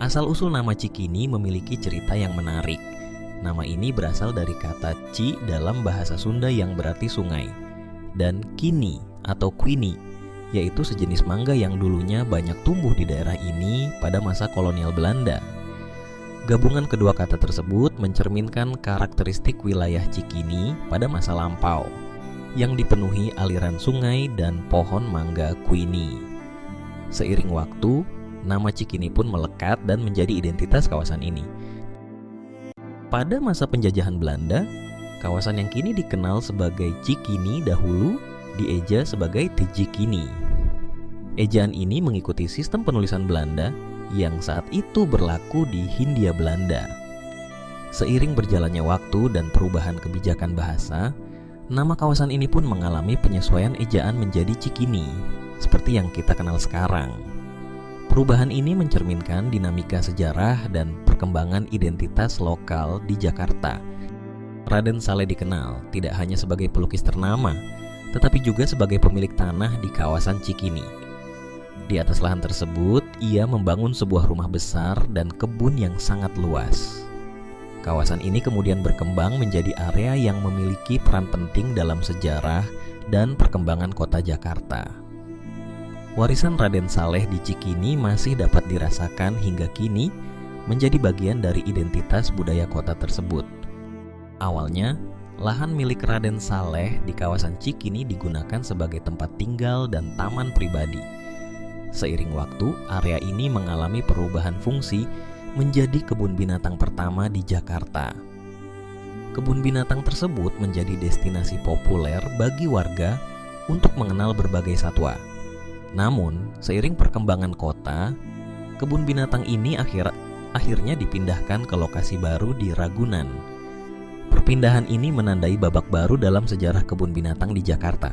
Asal-usul nama Cikini memiliki cerita yang menarik. Nama ini berasal dari kata ci dalam bahasa Sunda yang berarti sungai, dan kini atau quini, yaitu sejenis mangga yang dulunya banyak tumbuh di daerah ini pada masa kolonial Belanda. Gabungan kedua kata tersebut mencerminkan karakteristik wilayah Cikini pada masa lampau, yang dipenuhi aliran sungai dan pohon mangga quini. Seiring waktu, nama Cikini pun melekat dan menjadi identitas kawasan ini. Pada masa penjajahan Belanda, kawasan yang kini dikenal sebagai Cikini dahulu dieja sebagai Tjikini. Ejaan ini mengikuti sistem penulisan Belanda yang saat itu berlaku di Hindia Belanda. Seiring berjalannya waktu dan perubahan kebijakan bahasa, nama kawasan ini pun mengalami penyesuaian ejaan menjadi Cikini, seperti yang kita kenal sekarang. Perubahan ini mencerminkan dinamika sejarah dan perkembangan identitas lokal di Jakarta. Raden Saleh dikenal tidak hanya sebagai pelukis ternama, tetapi juga sebagai pemilik tanah di kawasan Cikini. Di atas lahan tersebut, ia membangun sebuah rumah besar dan kebun yang sangat luas. Kawasan ini kemudian berkembang menjadi area yang memiliki peran penting dalam sejarah dan perkembangan kota Jakarta. Warisan Raden Saleh di Cikini masih dapat dirasakan hingga kini menjadi bagian dari identitas budaya kota tersebut. Awalnya, lahan milik Raden Saleh di kawasan Cikini digunakan sebagai tempat tinggal dan taman pribadi. Seiring waktu, area ini mengalami perubahan fungsi menjadi kebun binatang pertama di Jakarta. Kebun binatang tersebut menjadi destinasi populer bagi warga untuk mengenal berbagai satwa. Namun, seiring perkembangan kota, kebun binatang ini akhirnya dipindahkan ke lokasi baru di Ragunan. Perpindahan ini menandai babak baru dalam sejarah kebun binatang di Jakarta.